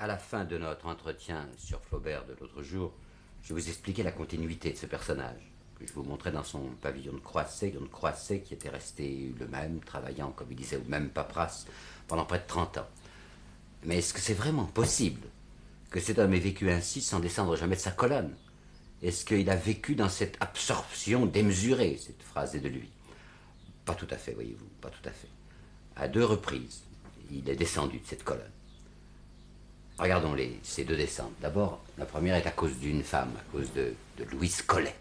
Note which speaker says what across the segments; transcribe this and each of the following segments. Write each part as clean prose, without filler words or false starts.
Speaker 1: À la fin de notre entretien sur Flaubert de l'autre jour, je vous expliquais la continuité de ce personnage, que je vous montrais dans son pavillon de Croisset qui était resté le même, travaillant, comme il disait, au même paperasse pendant près de 30 ans. Mais est-ce que c'est vraiment possible que cet homme ait vécu ainsi sans descendre jamais de sa colonne? Est-ce qu'il a vécu dans cette absorption démesurée? Cette phrase est de lui. Pas tout à fait, voyez-vous, pas tout à fait. À 2 reprises, il est descendu de cette colonne. Regardons ces 2 descentes. D'abord, la première est à cause d'une femme, à cause de Louise Collet.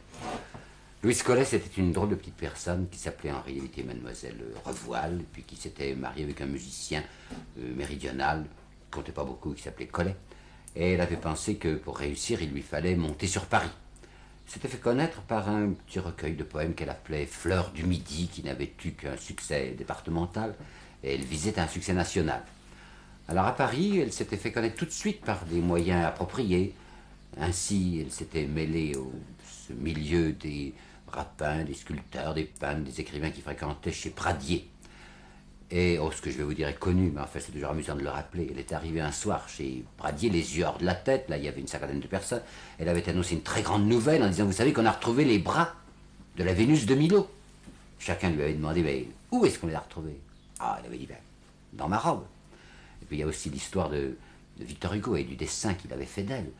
Speaker 1: Louise Collet, c'était une drôle de petite personne qui s'appelait en réalité Mademoiselle Revoile, et puis qui s'était mariée avec un musicien méridional, qui comptait pas beaucoup, qui s'appelait Collet. Et elle avait pensé que pour réussir, il lui fallait monter sur Paris. S'était fait connaître par un petit recueil de poèmes qu'elle appelait Fleurs du Midi, qui n'avait eu qu'un succès départemental, et elle visait un succès national. Alors à Paris, elle s'était fait connaître tout de suite par des moyens appropriés. Ainsi, elle s'était mêlée au ce milieu des rapins, des sculpteurs, des peintres, des écrivains qui fréquentaient chez Pradier. Et, oh, ce que je vais vous dire est connu, mais enfin c'est toujours amusant de le rappeler. Elle est arrivée un soir chez Pradier, les yeux hors de la tête, là il y avait une cinquantaine de personnes. Elle avait annoncé une très grande nouvelle en disant, vous savez qu'on a retrouvé les bras de la Vénus de Milo. Chacun lui avait demandé, mais où est-ce qu'on les a retrouvés? Ah, elle avait dit, ben, dans ma robe. Et puis il y a aussi l'histoire de Victor Hugo et du dessin qu'il avait fait d'elle.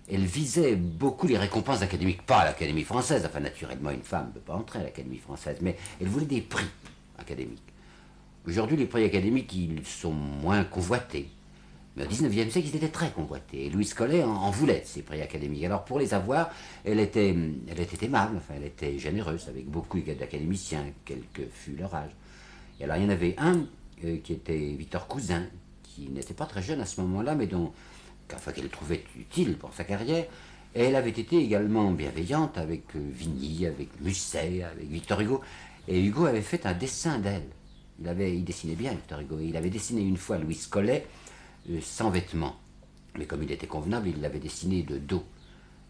Speaker 1: Elle visait beaucoup les récompenses académiques, pas à l'Académie française, enfin naturellement une femme ne peut pas entrer à l'Académie française, mais elle voulait des prix académiques. Aujourd'hui, les prix académiques, ils sont moins convoités. Mais au XIXe siècle, ils étaient très convoités. Et Louise Collet en voulait, ces prix académiques. Alors, pour les avoir, elle était aimable, enfin, elle était généreuse, avec beaucoup d'académiciens, quel que fût leur âge. Et alors, il y en avait un qui était Victor Cousin, qui n'était pas très jeune à ce moment-là, mais qu'elle trouvait utile pour sa carrière. Et elle avait été également bienveillante avec Vigny, avec Musset, avec Victor Hugo. Et Hugo avait fait un dessin d'elle. Il dessinait bien, Victor Hugo. Il avait dessiné une fois Louise Collet sans vêtements. Mais comme il était convenable, il l'avait dessiné de dos.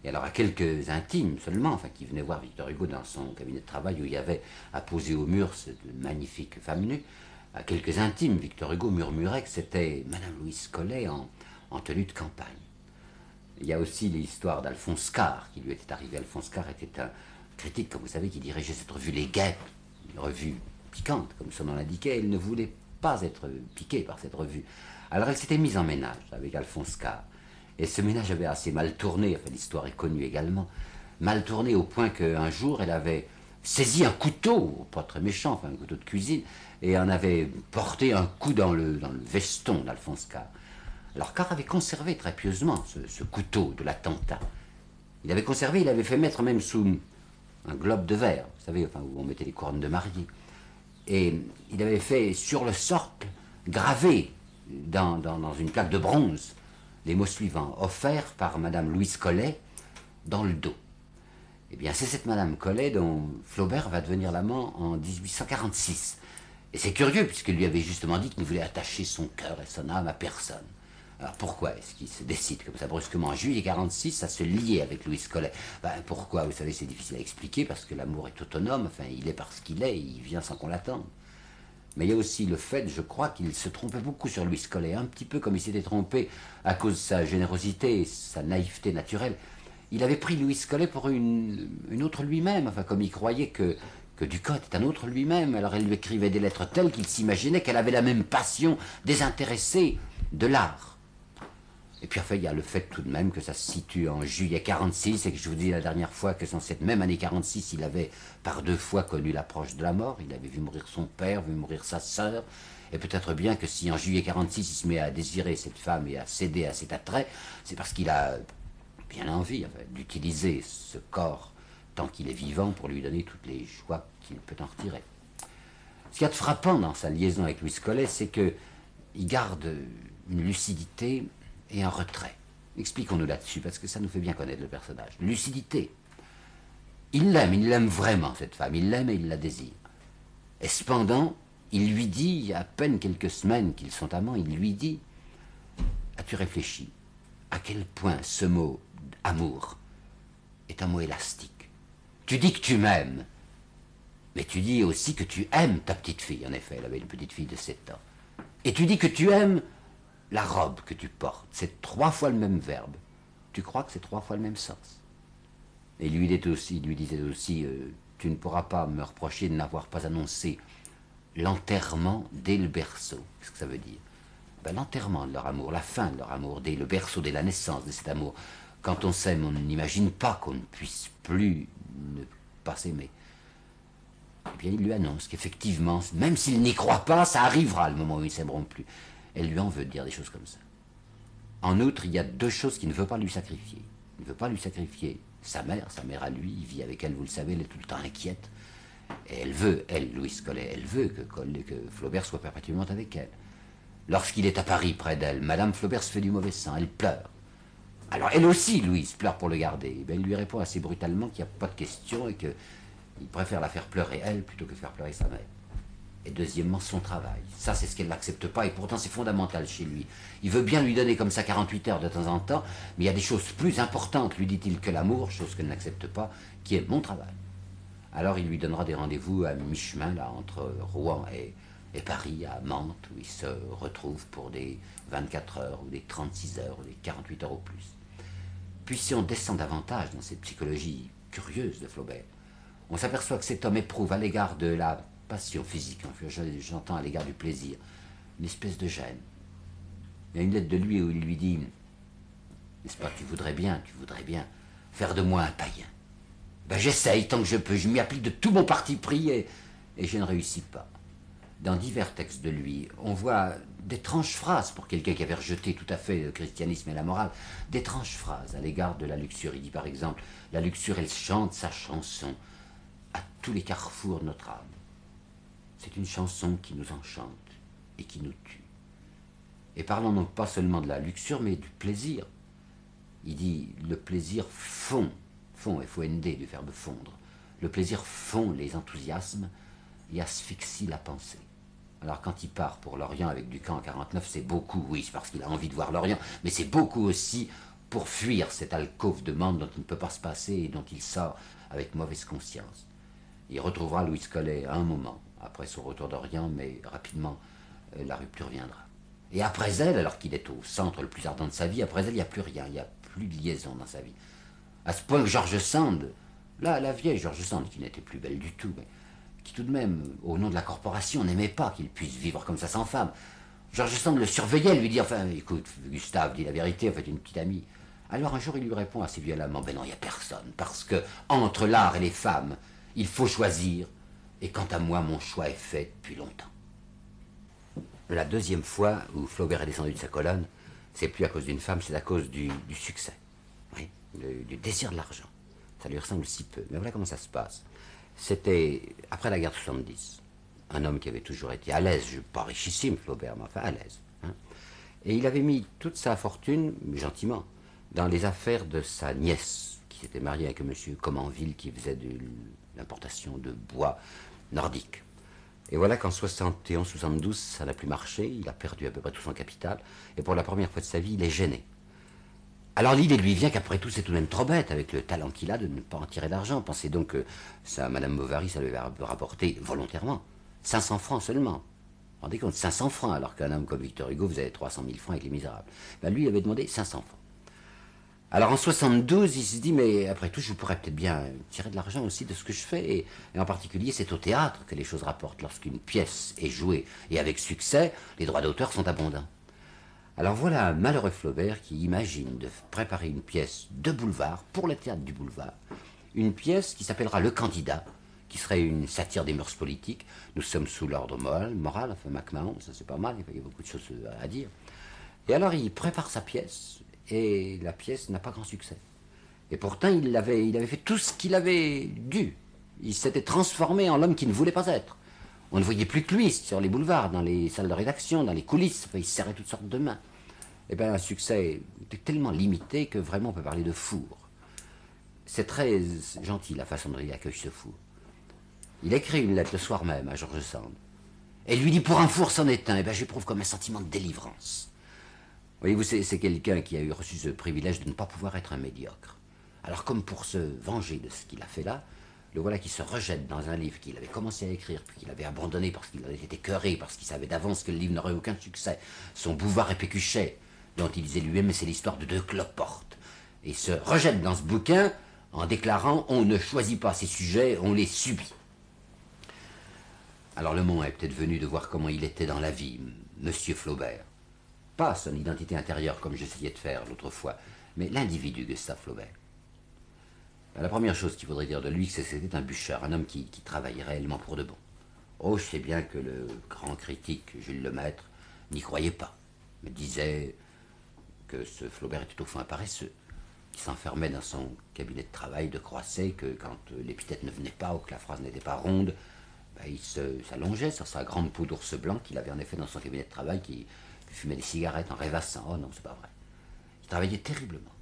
Speaker 1: Et alors à quelques intimes seulement, enfin qui venaient voir Victor Hugo dans son cabinet de travail où il y avait apposé au mur cette magnifique femme nue, à quelques intimes, Victor Hugo murmurait que c'était Madame Louise Collet en tenue de campagne. Il y a aussi l'histoire d'Alphonse Karr qui lui était arrivé. Alphonse Karr était un critique, comme vous savez, qui dirigeait cette revue Les Guêpes, une revue piquante, comme son nom l'indiquait. Elle ne voulait pas être piquée par cette revue. Alors elle s'était mise en ménage avec Alphonse Karr. Et ce ménage avait assez mal tourné, enfin l'histoire est connue également, mal tourné au point qu'un jour elle avait saisi un couteau, pas très méchant, enfin un couteau de cuisine, et en avait porté un coup dans le veston d'Alphonse Karr. Alors Karr avait conservé très pieusement ce couteau de l'attentat. Il avait conservé, il avait fait mettre même sous un globe de verre, vous savez, enfin, où on mettait les couronnes de mariée. Et il avait fait sur le socle, gravé dans une plaque de bronze, les mots suivants, offerts par Madame Louise Collet dans le dos. Eh bien, c'est cette Madame Collet dont Flaubert va devenir l'amant en 1846. Et c'est curieux, puisqu'il lui avait justement dit qu'il ne voulait attacher son cœur et son âme à personne. Alors pourquoi est-ce qu'il se décide comme ça brusquement en juillet 46 à se lier avec Louise Collet? Pourquoi? Vous savez, c'est difficile à expliquer, parce que l'amour est autonome, enfin, il est parce qu'il est, il vient sans qu'on l'attende. Mais il y a aussi le fait, je crois, qu'il se trompait beaucoup sur Louise Collet, un petit peu comme il s'était trompé à cause de sa générosité et sa naïveté naturelle. Il avait pris Louise Collet pour une autre lui-même, enfin, comme il croyait que Ducote est un autre lui-même. Alors elle lui écrivait des lettres telles qu'il s'imaginait qu'elle avait la même passion désintéressée de l'art. Et puis enfin, il y a le fait tout de même que ça se situe en juillet 46 et que je vous dis la dernière fois que dans cette même année 46, il avait par 2 fois connu l'approche de la mort. Il avait vu mourir son père, vu mourir sa sœur. Et peut-être bien que si en juillet 46, il se met à désirer cette femme et à céder à cet attrait, c'est parce qu'il a bien envie d'utiliser ce corps tant qu'il est vivant pour lui donner toutes les joies qu'il peut en retirer. Ce qu'il y a de frappant dans sa liaison avec Louise Collet, c'est qu'il garde une lucidité et un retrait. Expliquons-nous là-dessus, parce que ça nous fait bien connaître le personnage. Lucidité. Il l'aime vraiment, cette femme. Il l'aime et il la désire. Et cependant, il lui dit, il y a à peine quelques semaines qu'ils sont amants, il lui dit, as-tu réfléchi à quel point ce mot amour est un mot élastique? Tu dis que tu m'aimes, mais tu dis aussi que tu aimes ta petite fille. En effet, elle avait une petite fille de 7 ans. Et tu dis que tu aimes la robe que tu portes, c'est 3 fois le même verbe. Tu crois que c'est 3 fois le même sens. Et il lui disait aussi, tu ne pourras pas me reprocher de n'avoir pas annoncé l'enterrement dès le berceau. Qu'est-ce que ça veut dire? Ben, l'enterrement de leur amour, la fin de leur amour, dès le berceau, dès la naissance de cet amour. Quand on s'aime, on n'imagine pas qu'on ne puisse plus ne pas s'aimer. Eh bien, il lui annonce qu'effectivement, même s'il n'y croit pas, ça arrivera le moment où ils ne s'aimeront plus. Elle lui en veut de dire des choses comme ça. En outre, il y a 2 choses qu'il ne veut pas lui sacrifier. Il ne veut pas lui sacrifier sa mère à lui, il vit avec elle, vous le savez, elle est tout le temps inquiète. Et elle veut, Louise Collet, elle veut que Flaubert soit perpétuellement avec elle. Lorsqu'il est à Paris près d'elle, Madame Flaubert se fait du mauvais sang, elle pleure. Alors elle aussi, Louise, pleure pour le garder. Ben, il lui répond assez brutalement qu'il n'y a pas de question et qu'il préfère la faire pleurer elle plutôt que faire pleurer sa mère. Et deuxièmement, son travail. Ça, c'est ce qu'elle n'accepte pas, et pourtant c'est fondamental chez lui. Il veut bien lui donner comme ça 48 heures de temps en temps, mais il y a des choses plus importantes, lui dit-il, que l'amour, chose qu'elle n'accepte pas, qui est mon travail. Alors il lui donnera des rendez-vous à mi-chemin, là, entre Rouen et Paris, à Mantes, où ils se retrouvent pour des 24 heures, ou des 36 heures, ou des 48 heures au plus. Puis si on descend davantage dans cette psychologie curieuse de Flaubert, on s'aperçoit que cet homme éprouve à l'égard de la passion physique, j'entends à l'égard du plaisir, une espèce de gêne. Il y a une lettre de lui où il lui dit, n'est-ce pas, tu voudrais bien faire de moi un païen. Ben j'essaye tant que je peux, je m'y applique de tout mon parti pris et je ne réussis pas. Dans divers textes de lui, on voit d'étranges phrases pour quelqu'un qui avait rejeté tout à fait le christianisme et la morale, d'étranges phrases à l'égard de la luxure. Il dit par exemple, la luxure, elle chante sa chanson à tous les carrefours de notre âme. C'est une chanson qui nous enchante et qui nous tue. Et parlons donc pas seulement de la luxure, mais du plaisir. Il dit, le plaisir fond, F-O-N-D, du verbe fondre. Le plaisir fond les enthousiasmes et asphyxie la pensée. Alors quand il part pour l'Orient avec Ducamp en 49, c'est beaucoup, oui, c'est parce qu'il a envie de voir l'Orient, mais c'est beaucoup aussi pour fuir cette alcôve de monde dont il ne peut pas se passer et dont il sort avec mauvaise conscience. Il retrouvera Louise Collet à un moment, après son retour d'Orient, mais rapidement, la rupture viendra. Et après elle, alors qu'il est au centre le plus ardent de sa vie, après elle, il n'y a plus rien, il n'y a plus de liaison dans sa vie. À ce point que George Sand, là, la vieille George Sand, qui n'était plus belle du tout, mais qui tout de même, au nom de la corporation, n'aimait pas qu'il puisse vivre comme ça sans femme. George Sand le surveillait, lui dit, enfin, écoute, Gustave, dis la vérité, en fait, une petite amie. Alors un jour, il lui répond assez violemment, ben non, il n'y a personne, parce que entre l'art et les femmes, il faut choisir, et quant à moi, mon choix est fait depuis longtemps. La deuxième fois où Flaubert est descendu de sa colonne, c'est plus à cause d'une femme, c'est à cause du succès, oui, du désir de l'argent. Ça lui ressemble si peu, mais voilà comment ça se passe. C'était après la guerre de 70, un homme qui avait toujours été à l'aise, pas richissime Flaubert, mais enfin à l'aise. Hein. Et il avait mis toute sa fortune, gentiment, dans les affaires de sa nièce, qui s'était mariée avec M. Comenville, qui faisait de l'importation de bois nordique. Et voilà qu'en 71-72, ça n'a plus marché, il a perdu à peu près tout son capital, et pour la première fois de sa vie, il est gêné. Alors l'idée lui vient qu'après tout, c'est tout de même trop bête, avec le talent qu'il a, de ne pas en tirer d'argent. Pensez donc que ça, Madame Bovary, ça lui avait rapporté volontairement 500 francs seulement. Vous vous rendez compte, 500 francs, alors qu'un homme comme Victor Hugo, vous avez 300 000 francs avec Les Misérables. Ben, lui, il avait demandé 500 francs. Alors en 72, il se dit, mais après tout, je pourrais peut-être bien tirer de l'argent aussi de ce que je fais. Et en particulier, c'est au théâtre que les choses rapportent. Lorsqu'une pièce est jouée et avec succès, les droits d'auteur sont abondants. Alors voilà un malheureux Flaubert qui imagine de préparer une pièce de boulevard, pour le théâtre du boulevard, une pièce qui s'appellera Le Candidat, qui serait une satire des mœurs politiques. Nous sommes sous l'ordre moral, enfin MacMahon, ça c'est pas mal, il y a beaucoup de choses à dire. Et alors il prépare sa pièce, et la pièce n'a pas grand succès. Et pourtant il avait fait tout ce qu'il avait dû. Il s'était transformé en l'homme qu'il ne voulait pas être. On ne voyait plus que lui sur les boulevards, dans les salles de rédaction, dans les coulisses, enfin, il serrait toutes sortes de mains. Eh bien, un succès était tellement limité que vraiment on peut parler de four. C'est très gentil la façon dont il accueille ce four. Il écrit une lettre le soir même à George Sand. Et lui dit, pour un four c'en est un, eh bien j'éprouve comme un sentiment de délivrance. Voyez-vous, c'est quelqu'un qui a reçu ce privilège de ne pas pouvoir être un médiocre. Alors comme pour se venger de ce qu'il a fait là, Le voilà qui se rejette dans un livre qu'il avait commencé à écrire, puis qu'il avait abandonné parce qu'il avait été écœuré, parce qu'il savait d'avance que le livre n'aurait aucun succès. Son Bouvard et Pécuchet, dont il disait lui-même, c'est l'histoire de deux cloportes. Et se rejette dans ce bouquin en déclarant « On ne choisit pas ses sujets, on les subit ». Alors le moment est peut-être venu de voir comment il était dans la vie, Monsieur Flaubert. Pas son identité intérieure comme j'essayais de faire l'autre fois, mais l'individu Gustave Flaubert. La première chose qu'il faudrait dire de lui, c'est que c'était un bûcheur, un homme qui travaillait réellement pour de bon. Oh, je sais bien que le grand critique Jules Lemaître n'y croyait pas, mais disait que ce Flaubert était au fond un paresseux, qui s'enfermait dans son cabinet de travail de Croisset, que quand l'épithète ne venait pas ou que la phrase n'était pas ronde, il s'allongeait sur sa grande peau d'ours blanc qu'il avait en effet dans son cabinet de travail, qui fumait des cigarettes en rêvassant. Oh non, c'est pas vrai. Il travaillait terriblement.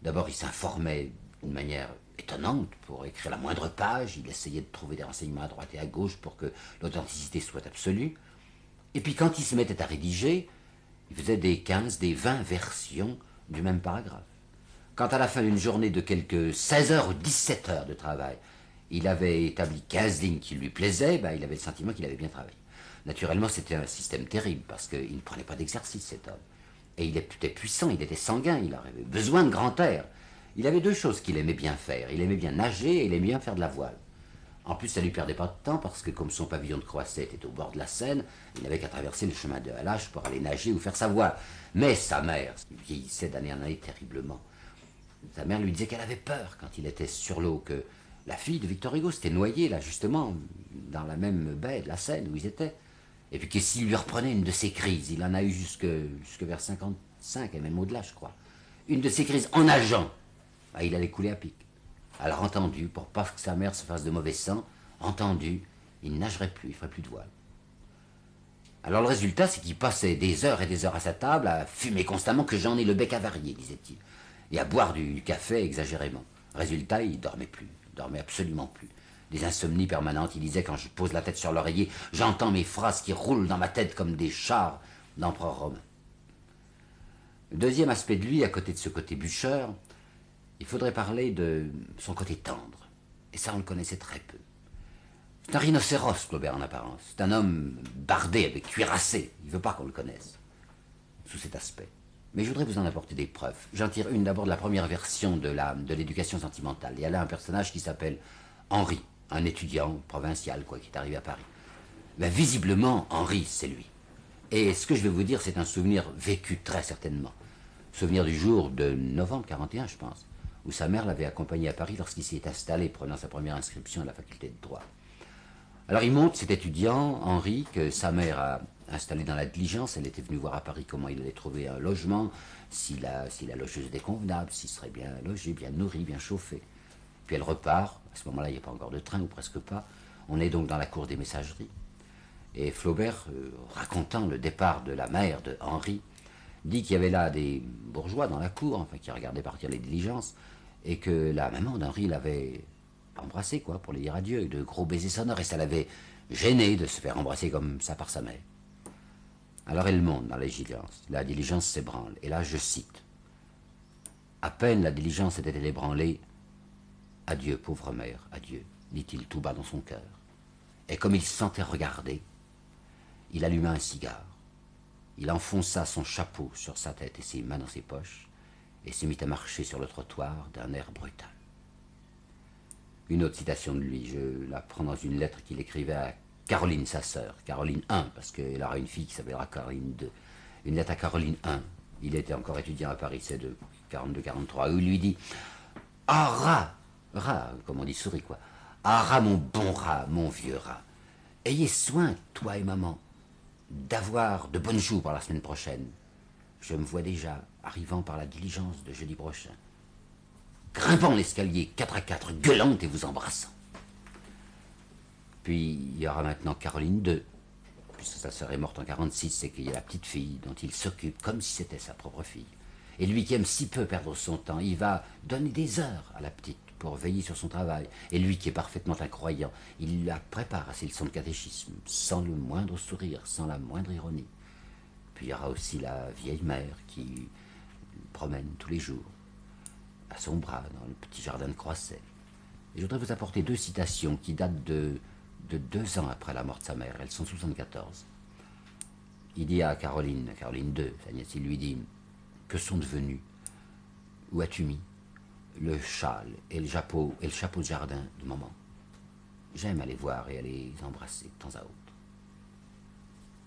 Speaker 1: D'abord, il s'informait d'une manière étonnante pour écrire la moindre page. Il essayait de trouver des renseignements à droite et à gauche pour que l'authenticité soit absolue. Et puis quand il se mettait à rédiger, il faisait des 15, des 20 versions du même paragraphe. Quand à la fin d'une journée de quelques 16 heures ou 17 heures de travail, il avait établi 15 lignes qui lui plaisaient, il avait le sentiment qu'il avait bien travaillé. Naturellement, c'était un système terrible, parce qu'il ne prenait pas d'exercice, cet homme. Et il était puissant, il était sanguin, il avait besoin de grand air. Il avait deux choses qu'il aimait bien faire. Il aimait bien nager et il aimait bien faire de la voile. En plus, ça ne lui perdait pas de temps, parce que comme son pavillon de Croisset était au bord de la Seine, il n'avait qu'à traverser le chemin de Halage pour aller nager ou faire sa voile. Mais sa mère, qui vieillissait d'année en année terriblement, sa mère lui disait qu'elle avait peur quand il était sur l'eau, que la fille de Victor Hugo s'était noyée, là, justement, dans la même baie de la Seine où ils étaient. Et puis que s'il lui reprenait une de ses crises, il en a eu jusque vers 55, et même au-delà, je crois, une de ses crises en nageant, il allait couler à pic. Alors entendu, pour pas que sa mère se fasse de mauvais sang, entendu, il ne nagerait plus, il ne ferait plus de voile. Alors le résultat, c'est qu'il passait des heures et des heures à sa table, à fumer constamment, que j'en ai le bec avarié, disait-il, et à boire du café exagérément. Résultat, il dormait plus, il dormait absolument plus. Des insomnies permanentes, il disait, quand je pose la tête sur l'oreiller, j'entends mes phrases qui roulent dans ma tête comme des chars d'empereur romain. Le deuxième aspect de lui, à côté de ce côté bûcheur, il faudrait parler de son côté tendre. Et ça, on le connaissait très peu. C'est un rhinocéros, Flaubert, en apparence. C'est un homme bardé, avec cuirassé. Il ne veut pas qu'on le connaisse, sous cet aspect. Mais je voudrais vous en apporter des preuves. J'en tire une d'abord de la première version de l'éducation sentimentale. Il y a là un personnage qui s'appelle Henri, un étudiant provincial, qui est arrivé à Paris. Visiblement, Henri, c'est lui. Et ce que je vais vous dire, c'est un souvenir vécu très certainement. Souvenir du jour de novembre 41, je pense, où sa mère l'avait accompagné à Paris lorsqu'il s'y est installé, prenant sa première inscription à la faculté de droit. Alors il monte cet étudiant, Henri, que sa mère a installé dans la diligence. Elle était venue voir à Paris comment il allait trouver un logement, si la logeuse était convenable, s'il serait bien logé, bien nourri, bien chauffé. Puis elle repart. À ce moment-là, il n'y a pas encore de train, ou presque pas. On est donc dans la cour des messageries. Et Flaubert, racontant le départ de la mère de Henri, dit qu'il y avait là des bourgeois dans la cour, qui regardaient partir les diligences, et que la maman d'Henri l'avait embrassé, pour lui dire adieu, avec de gros baisers sonores, et ça l'avait gêné de se faire embrasser comme ça par sa mère. Alors elle monte dans la diligence s'ébranle, et là je cite. À peine la diligence était-elle ébranlée, adieu, pauvre mère, adieu, dit-il tout bas dans son cœur. Et comme il se sentait regardé, il alluma un cigare. Il enfonça son chapeau sur sa tête et ses mains dans ses poches, et se mit à marcher sur le trottoir d'un air brutal. Une autre citation de lui, je la prends dans une lettre qu'il écrivait à Caroline, sa sœur, Caroline I, parce qu'elle aura une fille qui s'appellera Caroline II. Une lettre à Caroline I. Il était encore étudiant à Paris, c'est de 42-43, où il lui dit « Ah, rat, comme on dit souris, Ah, rat, mon bon rat, mon vieux rat, ayez soin, toi et maman, d'avoir de bonnes jours pour la semaine prochaine. Je me vois déjà arrivant par la diligence de jeudi prochain, grimpant l'escalier 4 à 4, gueulant et vous embrassant. » Puis il y aura maintenant Caroline II, puisque sa sœur est morte en 46, c'est qu'il y a la petite fille dont il s'occupe comme si c'était sa propre fille. Et lui qui aime si peu perdre son temps, il va donner des heures à la petite pour veiller sur son travail. Et lui qui est parfaitement incroyant, il la prépare à ses leçons de catéchisme, sans le moindre sourire, sans la moindre ironie. Puis il y aura aussi la vieille mère qui le promène tous les jours, à son bras, dans le petit jardin de Croisset. Et je voudrais vous apporter deux citations qui datent de 2 ans après la mort de sa mère. Elles sont 74. Il dit à Caroline II, sa nièce, il lui dit « Que sont devenus? Où as-tu mis le châle et le chapeau de jardin de maman? J'aime aller voir et aller les embrasser de temps à autre. »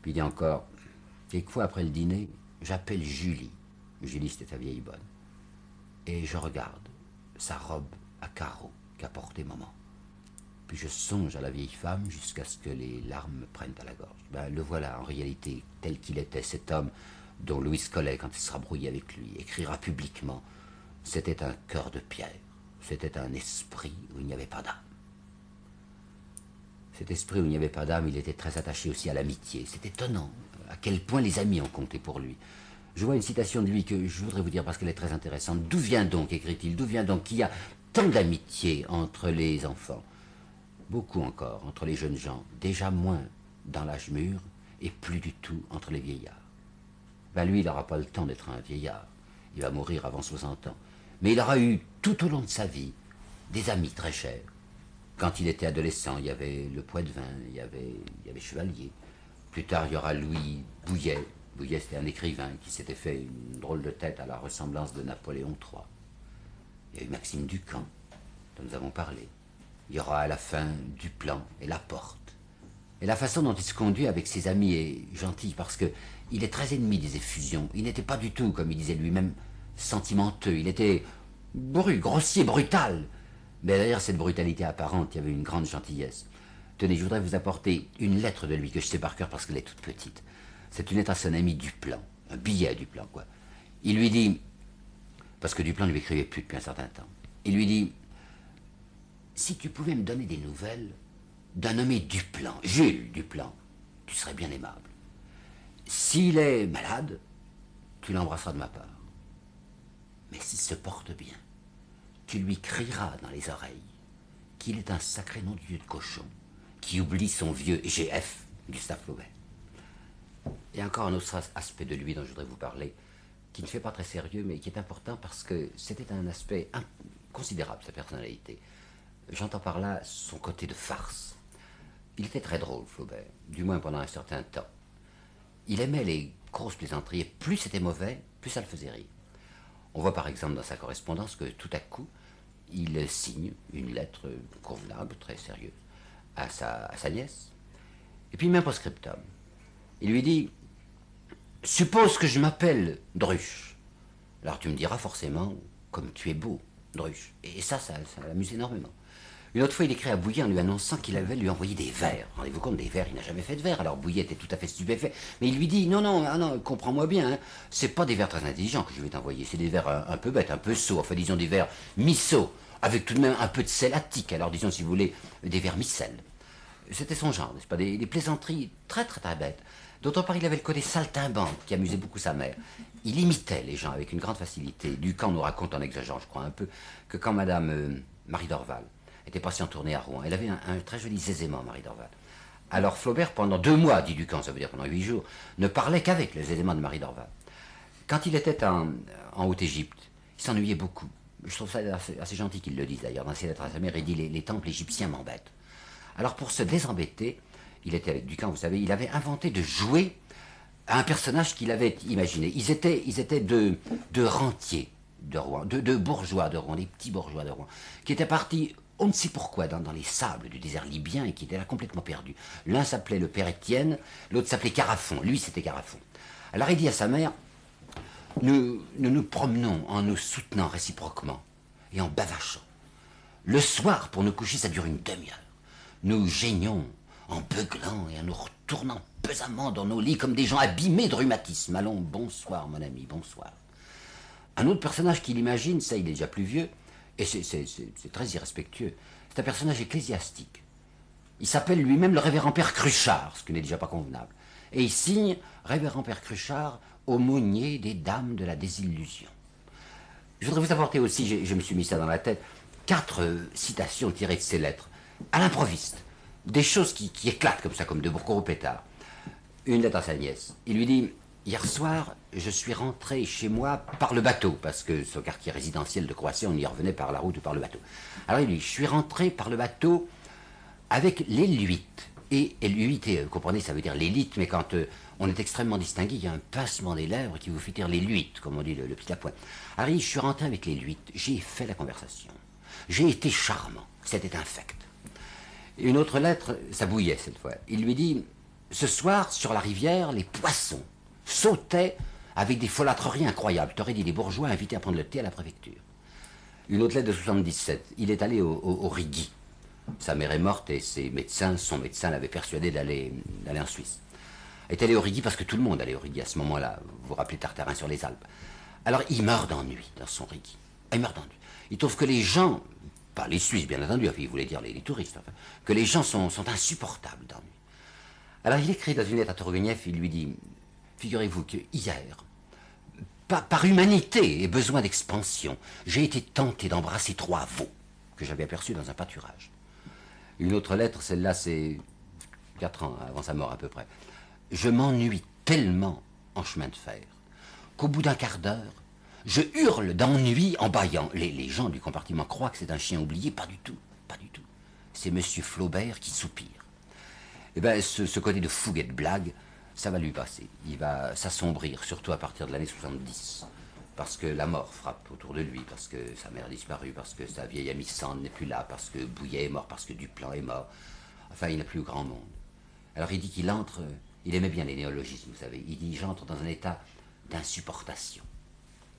Speaker 1: Puis il dit encore « Quelquefois après le dîner, j'appelle Julie. » Julie, c'était sa vieille bonne. Et je regarde sa robe à carreaux qu'a portée maman. Puis je songe à la vieille femme jusqu'à ce que les larmes me prennent à la gorge. Ben, le voilà, en réalité, tel qu'il était, cet homme dont Louis Collet, quand il sera brouillé avec lui, écrira publiquement. C'était un cœur de pierre, c'était un esprit où il n'y avait pas d'âme. Cet esprit où il n'y avait pas d'âme, il était très attaché aussi à l'amitié. C'est étonnant à quel point les amis ont compté pour lui. Je vois une citation de lui que je voudrais vous dire parce qu'elle est très intéressante. « D'où vient donc, écrit-il, d'où vient donc qu'il y a tant d'amitié entre les enfants ? Beaucoup encore entre les jeunes gens, déjà moins dans l'âge mûr et plus du tout entre les vieillards. » Ben lui, il n'aura pas le temps d'être un vieillard. Il va mourir avant 60 ans. Mais il aura eu tout au long de sa vie des amis très chers. Quand il était adolescent, il y avait le Poitevin, il y avait Chevalier. Plus tard, il y aura Louis Bouillet. Bouillet, c'était un écrivain qui s'était fait une drôle de tête à la ressemblance de Napoléon III. Il y a eu Maxime Ducamp, dont nous avons parlé. Il y aura à la fin Duplan et Laporte. Et la façon dont il se conduit avec ses amis est gentille parce qu'il est très ennemi des effusions. Il n'était pas du tout, comme il disait lui-même, sentimenteux. Il était grossier, brutal. Mais derrière cette brutalité apparente, il y avait une grande gentillesse. Tenez, je voudrais vous apporter une lettre de lui que je sais par cœur parce qu'elle est toute petite. C'est une lettre à son ami Duplan, un billet à Duplan, quoi. Il lui dit, parce que Duplan ne lui écrivait plus depuis un certain temps, il lui dit, si tu pouvais me donner des nouvelles d'un nommé Duplan, Jules Duplan, tu serais bien aimable. S'il est malade, tu l'embrasseras de ma part. Mais s'il se porte bien, tu lui crieras dans les oreilles qu'il est un sacré nom de Dieu de cochon, qui oublie son vieux GF, Gustave Flaubert. Il y a encore un autre aspect de lui dont je voudrais vous parler, qui ne fait pas très sérieux, mais qui est important parce que c'était un aspect considérable, sa personnalité. J'entends par là son côté de farce. Il était très drôle, Flaubert, du moins pendant un certain temps. Il aimait les grosses plaisanteries, et plus c'était mauvais, plus ça le faisait rire. On voit par exemple dans sa correspondance que tout à coup, il signe une lettre convenable, très sérieuse, à sa nièce, et puis même post-scriptum. Il lui dit « Suppose que je m'appelle Druche. Alors tu me diras forcément, comme tu es beau, Druche. » Et ça l'amuse énormément. Une autre fois, il écrit à Bouillet en lui annonçant qu'il allait lui envoyer des vers. Rendez-vous compte, des vers, il n'a jamais fait de vers. Alors Bouillet était tout à fait stupéfait. Mais il lui dit, non, comprends-moi bien, hein, c'est pas des vers très intelligents que je vais t'envoyer, c'est des vers un peu bêtes, un peu sots, enfin disons des vers mi-sots, avec tout de même un peu de sel attique. Alors disons, si vous voulez, des vers mi-sel. C'était son genre, n'est-ce pas, des plaisanteries très très très bêtes. D'autre part, il avait le côté saltimbanque qui amusait beaucoup sa mère. Il imitait les gens avec une grande facilité. Ducamp nous raconte, en exagérant je crois un peu, que quand Madame Marie Dorval était passée en tournée à Rouen, elle avait un très joli zézément, Marie Dorval. Alors Flaubert, pendant 2 mois, dit Ducamp, ça veut dire pendant 8 jours, ne parlait qu'avec le zézément de Marie Dorval. Quand il était en Haute-Égypte, il s'ennuyait beaucoup. Je trouve ça assez gentil qu'il le dise d'ailleurs. Dans ses lettres à sa mère, il dit les temples égyptiens m'embêtent. Alors pour se désembêter, il était avec Ducamp, vous savez, il avait inventé de jouer à un personnage qu'il avait imaginé. Ils étaient deux rentiers de Rouen, deux bourgeois de Rouen, des petits bourgeois de Rouen, qui étaient partis, on ne sait pourquoi, dans les sables du désert libyen et qui étaient là complètement perdus. L'un s'appelait le père Étienne, l'autre s'appelait Carafon. Lui, c'était Carafon. Alors il dit à sa mère, nous promenons en nous soutenant réciproquement et en bavachant. Le soir, pour nous coucher, ça dure une demi-heure. Nous geignons en beuglant et en nous retournant pesamment dans nos lits comme des gens abîmés de rhumatisme. Allons, bonsoir mon ami, bonsoir. Un autre personnage qu'il imagine, ça il est déjà plus vieux, et c'est très irrespectueux, c'est un personnage ecclésiastique. Il s'appelle lui-même le révérend père Cruchard, ce qui n'est déjà pas convenable. Et il signe révérend père Cruchard, aumônier des dames de la désillusion. Je voudrais vous apporter aussi, je me suis mis ça dans la tête, 4 citations tirées de ces lettres, à l'improviste. Des choses qui éclatent comme ça, comme de Bourgogne au pétard. Une lettre à sa nièce. Il lui dit, Hier soir, je suis rentré chez moi par le bateau, parce que ce quartier résidentiel de Croatie, on y revenait par la route ou par le bateau. Alors il dit, je suis rentré par le bateau avec l'élite. Et l'élite, vous comprenez, ça veut dire l'élite, mais quand on est extrêmement distingué, il y a un pincement des lèvres qui vous fait dire l'élite, comme on dit le petit appoint. Alors il dit, je suis rentré avec l'élite, j'ai fait la conversation. J'ai été charmant, c'était infect. Une autre lettre, ça bouillait cette fois. Il lui dit, ce soir, sur la rivière, les poissons sautaient avec des folâtreries incroyables. T'aurais dit les bourgeois invités à prendre le thé à la préfecture. Une autre lettre de 77. Il est allé au Rigi. Sa mère est morte et son médecin l'avait persuadé d'aller en Suisse. Il est allé au Rigi parce que tout le monde allait au Rigi à ce moment-là. Vous vous rappelez Tartarin sur les Alpes. Alors il meurt d'ennui dans son Rigi. Il meurt d'ennui. Il trouve que les gens, pas les Suisses bien entendu, enfin, il voulait dire les touristes, enfin, que les gens sont insupportables d'ennui. Alors il écrit dans une lettre à Turgenev, il lui dit, figurez-vous que hier, par humanité et besoin d'expansion, j'ai été tenté d'embrasser 3 veaux que j'avais aperçus dans un pâturage. Une autre lettre, celle-là c'est 4 ans avant sa mort à peu près. Je m'ennuie tellement en chemin de fer qu'au bout d'un quart d'heure, je hurle d'ennui en bâillant. Les gens du compartiment croient que c'est un chien oublié, pas du tout, pas du tout. C'est Monsieur Flaubert qui soupire. Eh bien, ce côté de fougue et de blague, ça va lui passer. Il va s'assombrir, surtout à partir de l'année 70. Parce que la mort frappe autour de lui, parce que sa mère a disparu, parce que sa vieille amie Sand n'est plus là, parce que Bouillet est mort, parce que Duplan est mort. Enfin, il n'a plus grand monde. Alors il dit qu'il entre, il aimait bien les néologismes, vous savez. Il dit, j'entre dans un état d'insupportation.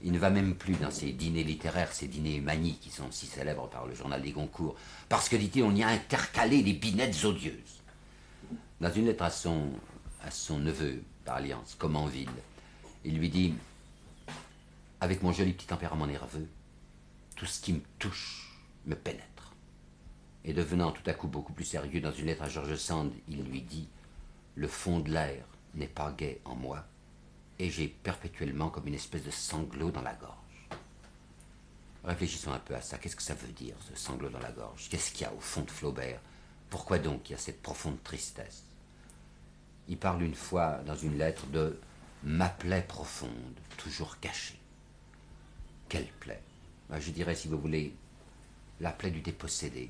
Speaker 1: Il ne va même plus dans ces dîners littéraires, ces dîners manies qui sont si célèbres par le journal des Goncourt, parce que, dit-il, on y a intercalé des binettes odieuses. Dans une lettre à son neveu, par alliance, Comenville, il lui dit, avec mon joli petit tempérament nerveux, tout ce qui me touche me pénètre. Et devenant tout à coup beaucoup plus sérieux dans une lettre à George Sand, il lui dit, le fond de l'air n'est pas gai en moi, et j'ai perpétuellement comme une espèce de sanglot dans la gorge. Réfléchissons un peu à ça. Qu'est-ce que ça veut dire, ce sanglot dans la gorge? Qu'est-ce qu'il y a au fond de Flaubert? Pourquoi donc il y a cette profonde tristesse? Il parle une fois dans une lettre de « ma plaie profonde, toujours cachée ». Quelle plaie? Je dirais, si vous voulez, la plaie du dépossédé.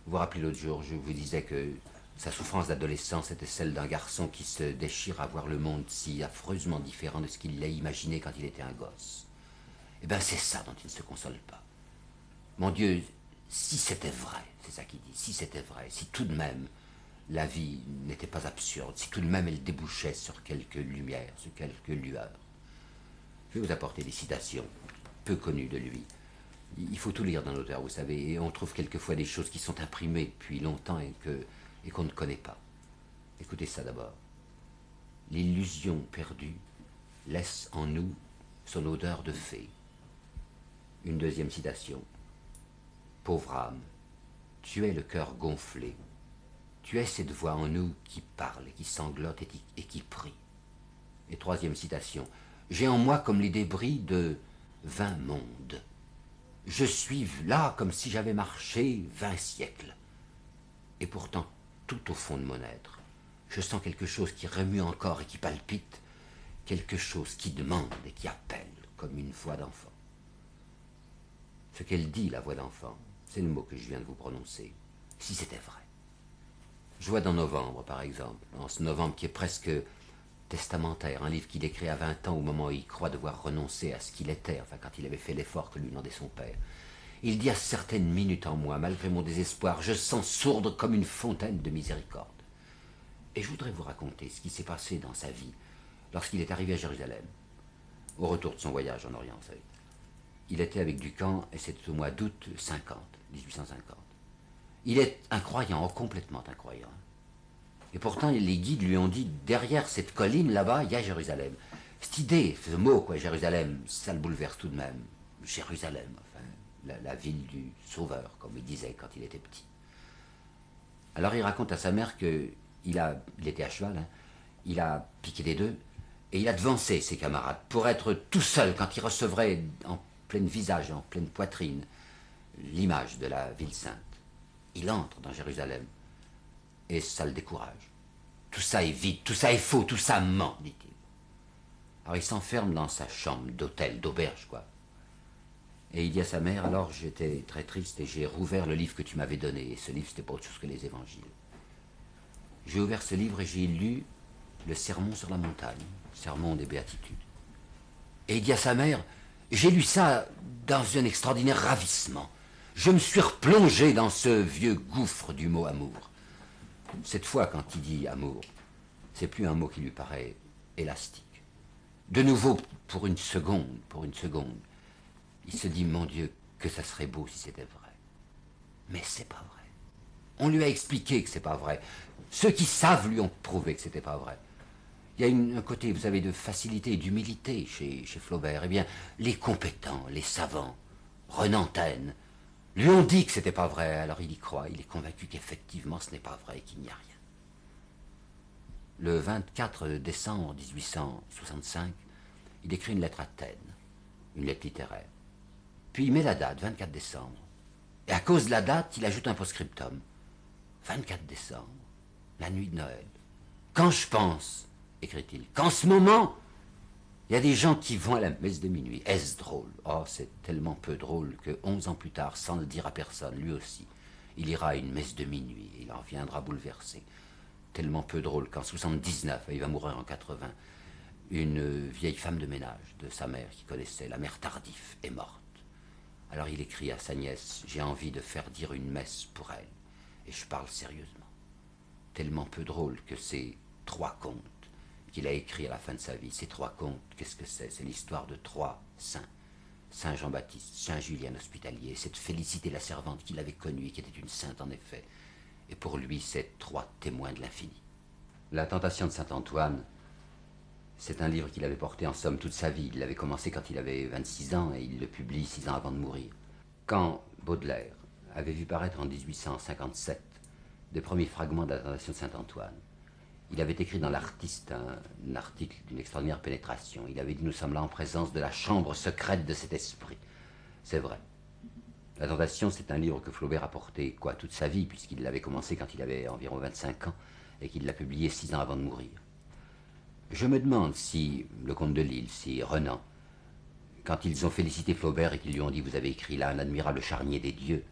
Speaker 1: Vous vous rappelez l'autre jour, je vous disais que sa souffrance d'adolescence était celle d'un garçon qui se déchire à voir le monde si affreusement différent de ce qu'il l'a imaginé quand il était un gosse. Eh bien, c'est ça dont il ne se console pas. Mon Dieu, si c'était vrai, c'est ça qu'il dit, si c'était vrai, si tout de même la vie n'était pas absurde, si tout de même elle débouchait sur quelques lumières, sur quelques lueurs. Je vais vous apporter des citations peu connues de lui. Il faut tout lire d'un auteur, vous savez, et on trouve quelquefois des choses qui sont imprimées depuis longtemps et qu'on ne connaît pas. Écoutez ça d'abord. L'illusion perdue laisse en nous son odeur de fée. Une deuxième citation. Pauvre âme, tu es le cœur gonflé. Tu es cette voix en nous qui parle, qui sanglote et qui prie. Et troisième citation. J'ai en moi comme les débris de 20 mondes. Je suis là comme si j'avais marché 20 siècles. Et pourtant, tout au fond de mon être, je sens quelque chose qui remue encore et qui palpite, quelque chose qui demande et qui appelle comme une voix d'enfant. Ce qu'elle dit, la voix d'enfant, c'est le mot que je viens de vous prononcer, si c'était vrai. Je vois dans Novembre, par exemple, dans ce Novembre qui est presque testamentaire, un livre qu'il écrit à 20 ans au moment où il croit devoir renoncer à ce qu'il était, enfin quand il avait fait l'effort que lui demandait son père. Il dit à certaines minutes en moi, malgré mon désespoir, je sens sourdre comme une fontaine de miséricorde. Et je voudrais vous raconter ce qui s'est passé dans sa vie lorsqu'il est arrivé à Jérusalem, au retour de son voyage en Orient, vous savez. Il était avec Ducamp et c'était au mois d'août 1850. Il est incroyant, complètement incroyant. Et pourtant, les guides lui ont dit, derrière cette colline, là-bas, il y a Jérusalem. Cette idée, ce mot, quoi, Jérusalem, ça le bouleverse tout de même. Jérusalem, enfin, la ville du Sauveur, comme il disait quand il était petit. Alors il raconte à sa mère qu'il était à cheval, hein, il a piqué des deux, et il a devancé ses camarades pour être tout seul quand il recevrait en plein visage, en pleine poitrine, l'image de la ville sainte. Il entre dans Jérusalem, et ça le décourage. Tout ça est vide, tout ça est faux, tout ça ment, dit-il. Alors il s'enferme dans sa chambre d'hôtel, d'auberge, quoi. Et il dit à sa mère, alors j'étais très triste et j'ai rouvert le livre que tu m'avais donné. Et ce livre, c'était pas autre chose que les évangiles. J'ai ouvert ce livre et j'ai lu le Sermon sur la montagne, Sermon des béatitudes. Et il dit à sa mère, j'ai lu ça dans un extraordinaire ravissement. Je me suis replongé dans ce vieux gouffre du mot amour. Cette fois, quand il dit amour, c'est plus un mot qui lui paraît élastique. De nouveau, pour une seconde, il se dit, mon Dieu, que ça serait beau si c'était vrai. Mais c'est pas vrai. On lui a expliqué que c'est pas vrai. Ceux qui savent lui ont prouvé que c'était pas vrai. Il y a un côté, vous savez, de facilité et d'humilité chez Flaubert. Eh bien, les compétents, les savants, Renan Taine, lui ont dit que c'était pas vrai, alors il y croit, il est convaincu qu'effectivement ce n'est pas vrai, qu'il n'y a rien. Le 24 décembre 1865, il écrit une lettre à Taine, une lettre littéraire. Puis il met la date, 24 décembre. Et à cause de la date, il ajoute un post-scriptum. 24 décembre, la nuit de Noël. Quand je pense, écrit-il, qu'en ce moment, il y a des gens qui vont à la messe de minuit. Est-ce drôle? Oh, c'est tellement peu drôle que 11 ans plus tard, sans le dire à personne, lui aussi, il ira à une messe de minuit et il en reviendra bouleversé. Tellement peu drôle qu'en 79, il va mourir en 80, une vieille femme de ménage de sa mère qui connaissait, la mère Tardif, est morte. Alors il écrit à sa nièce, j'ai envie de faire dire une messe pour elle. Et je parle sérieusement. Tellement peu drôle que ces 3 contes qu'il a écrits à la fin de sa vie, ces 3 contes, qu'est-ce que c'est? C'est l'histoire de 3 saints. Saint Jean-Baptiste, Saint Julien Hospitalier, cette Félicité la servante qu'il avait connue et qui était une sainte en effet. Et pour lui, c'est 3 témoins de l'infini. La tentation de Saint-Antoine, c'est un livre qu'il avait porté en somme toute sa vie. Il l'avait commencé quand il avait 26 ans et il le publie 6 ans avant de mourir. Quand Baudelaire avait vu paraître en 1857 des premiers fragments de la tentation de Saint-Antoine, il avait écrit dans l'Artiste un article d'une extraordinaire pénétration. Il avait dit, nous sommes là en présence de la chambre secrète de cet esprit. C'est vrai. La tentation, c'est un livre que Flaubert a porté toute sa vie, puisqu'il l'avait commencé quand il avait environ 25 ans et qu'il l'a publié 6 ans avant de mourir. Je me demande si le comte de Lille, si Renan, quand ils ont félicité Flaubert et qu'ils lui ont dit, vous avez écrit là un admirable charnier des dieux,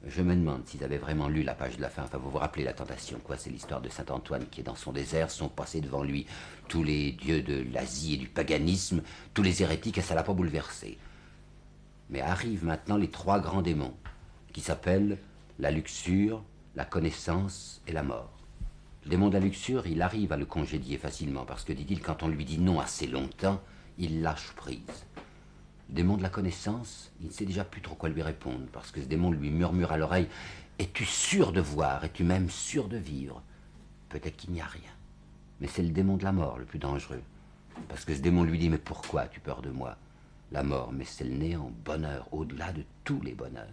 Speaker 1: je me demande s'ils avaient vraiment lu la page de la fin. Enfin, vous vous rappelez la tentation, quoi. C'est l'histoire de Saint-Antoine qui est dans son désert, sont passés devant lui tous les dieux de l'Asie et du paganisme, tous les hérétiques, et ça l'a pas bouleversé. Mais arrivent maintenant les 3 grands démons, qui s'appellent la luxure, la connaissance et la mort. Le démon de la luxure, il arrive à le congédier facilement, parce que, dit-il, quand on lui dit non assez longtemps, il lâche prise. Le démon de la connaissance, il ne sait déjà plus trop quoi lui répondre, parce que ce démon lui murmure à l'oreille, es-tu sûr de voir, es-tu même sûr de vivre? Peut-être qu'il n'y a rien. Mais c'est le démon de la mort le plus dangereux, parce que ce démon lui dit, mais pourquoi as-tu peur de moi? La mort, mais c'est le néant, bonheur, au-delà de tous les bonheurs.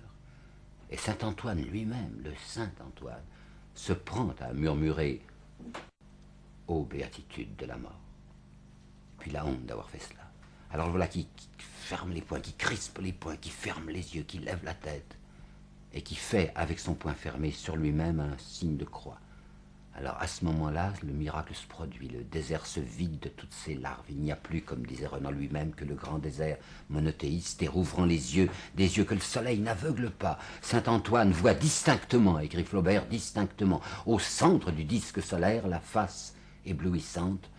Speaker 1: Et saint Antoine lui-même, le saint Antoine, se prend à murmurer ô béatitude de la mort. Puis la honte d'avoir fait cela. Alors voilà qui ferme les poings, qui crispe les poings, qui ferme les yeux, qui lève la tête, et qui fait, avec son poing fermé, sur lui-même un signe de croix. Alors à ce moment-là, le miracle se produit, le désert se vide de toutes ses larves. Il n'y a plus, comme disait Renan lui-même, que le grand désert monothéiste, et rouvrant les yeux, des yeux que le soleil n'aveugle pas. Saint Antoine voit distinctement, écrit Flaubert, distinctement, au centre du disque solaire, la face éblouissante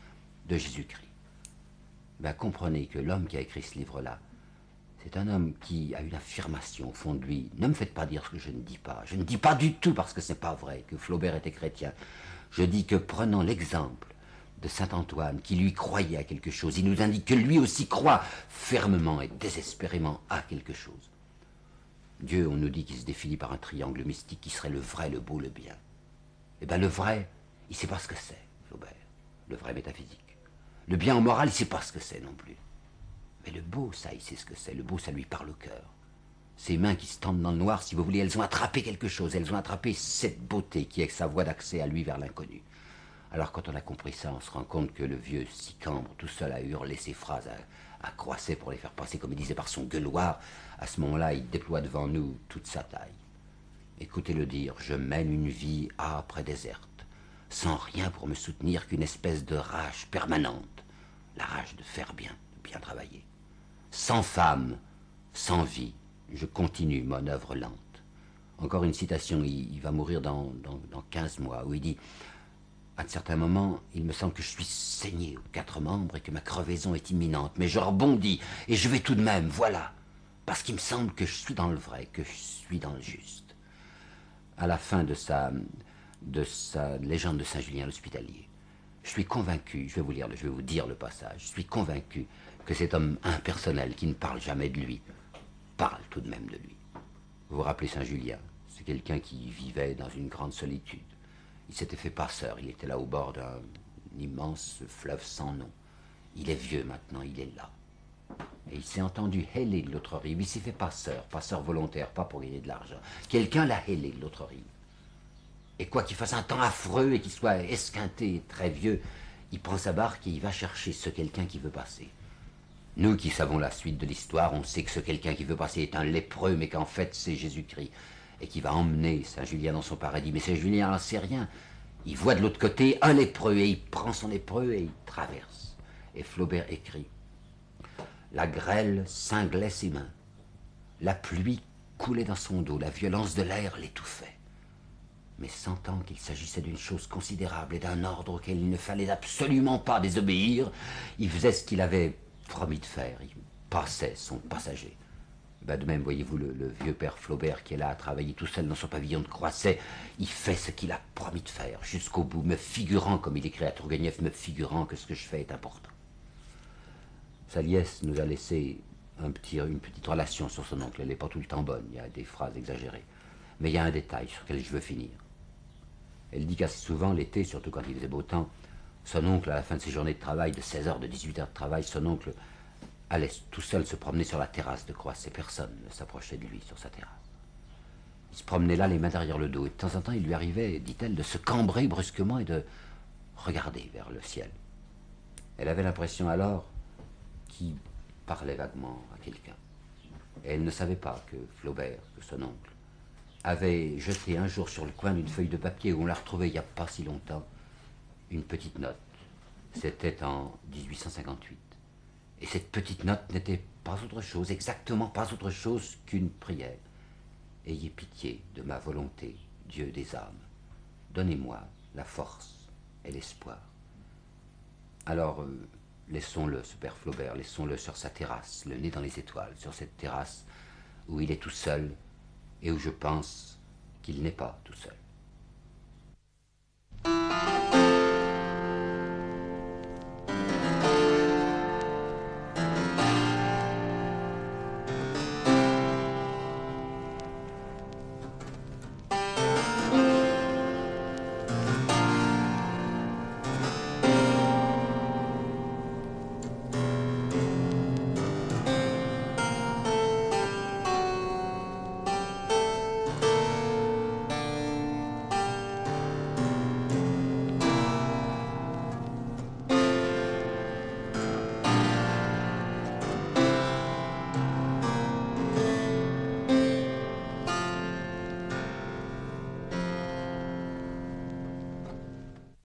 Speaker 1: de Jésus-Christ. Ben, comprenez que l'homme qui a écrit ce livre-là, c'est un homme qui a une affirmation au fond de lui. Ne me faites pas dire ce que je ne dis pas. Je ne dis pas du tout parce que c'est pas vrai que Flaubert était chrétien. Je dis que prenant l'exemple de saint Antoine, qui lui croyait à quelque chose, il nous indique que lui aussi croit fermement et désespérément à quelque chose. Dieu, on nous dit qu'il se définit par un triangle mystique qui serait le vrai, le beau, le bien. Eh bien le vrai, il ne sait pas ce que c'est, Flaubert. Le vrai métaphysique. Le bien en morale, il ne sait pas ce que c'est non plus. Mais le beau, ça, il sait ce que c'est. Le beau, ça lui parle au cœur. Ses mains qui se tendent dans le noir, si vous voulez, elles ont attrapé quelque chose. Elles ont attrapé cette beauté qui est sa voie d'accès à lui vers l'inconnu. Alors quand on a compris ça, on se rend compte que le vieux Sicambre, tout seul, a hurlé ses phrases à Croisset pour les faire passer, comme il disait, par son gueuloir. À ce moment-là, il déploie devant nous toute sa taille. Écoutez-le dire, je mène une vie âpre et déserte, sans rien pour me soutenir qu'une espèce de rage permanente. la rage de faire bien, de bien travailler. Sans femme, sans vie, je continue mon œuvre lente. Encore une citation, il va mourir dans 15 mois, où il dit « À un certain moment, il me semble que je suis saigné aux 4 membres et que ma crevaison est imminente, mais je rebondis et je vais tout de même, voilà, parce qu'il me semble que je suis dans le vrai, que je suis dans le juste. » À la fin de sa légende de Saint-Julien l'Hospitalier, je suis convaincu, je vais vous dire le passage, je suis convaincu que cet homme impersonnel qui ne parle jamais de lui, parle tout de même de lui. Vous vous rappelez Saint-Julien, c'est quelqu'un qui vivait dans une grande solitude. Il s'était fait passeur, il était là au bord d'un immense fleuve sans nom. Il est vieux maintenant, il est là. Et il s'est entendu héler de l'autre rive, il s'est fait passeur volontaire, pas pour gagner de l'argent. Quelqu'un l'a hélé de l'autre rive. Et quoi qu'il fasse un temps affreux et qu'il soit esquinté, très vieux, il prend sa barque et il va chercher ce quelqu'un qui veut passer. Nous qui savons la suite de l'histoire, on sait que ce quelqu'un qui veut passer est un lépreux, mais qu'en fait c'est Jésus-Christ, et qui va emmener Saint-Julien dans son paradis. Mais Saint-Julien n'en sait rien. Il voit de l'autre côté un lépreux, et il prend son lépreux et il traverse. Et Flaubert écrit « La grêle cinglait ses mains, la pluie coulait dans son dos, la violence de l'air l'étouffait. Mais sentant qu'il s'agissait d'une chose considérable et d'un ordre auquel il ne fallait absolument pas désobéir, il faisait ce qu'il avait promis de faire, il passait son passager. » Ben de même, voyez-vous, le vieux père Flaubert qui est là à travailler tout seul dans son pavillon de Croisset, il fait ce qu'il a promis de faire jusqu'au bout, me figurant, comme il écrit à Tourguenieff, me figurant que ce que je fais est important. Saliès nous a laissé une petite relation sur son oncle. Elle n'est pas tout le temps bonne, il y a des phrases exagérées. Mais il y a un détail sur lequel je veux finir. Elle dit qu'assez souvent, l'été, surtout quand il faisait beau temps, son oncle, à la fin de ses journées de travail, de 16 heures, de 18 heures de travail, son oncle allait tout seul se promener sur la terrasse de Croisset. Personne ne s'approchait de lui sur sa terrasse. Il se promenait là, les mains derrière le dos. Et de temps en temps, il lui arrivait, dit-elle, de se cambrer brusquement et de regarder vers le ciel. Elle avait l'impression alors qu'il parlait vaguement à quelqu'un. Et elle ne savait pas que Flaubert, que son oncle, avait jeté un jour sur le coin d'une feuille de papier où on l'a retrouvée il n'y a pas si longtemps, une petite note. C'était en 1858. Et cette petite note n'était pas autre chose, exactement pas autre chose qu'une prière. Ayez pitié de ma volonté, Dieu des âmes. Donnez-moi la force et l'espoir. Alors, laissons-le, ce père Flaubert, laissons-le sur sa terrasse, le nez dans les étoiles, sur cette terrasse où il est tout seul et où je pense qu'il n'est pas tout seul.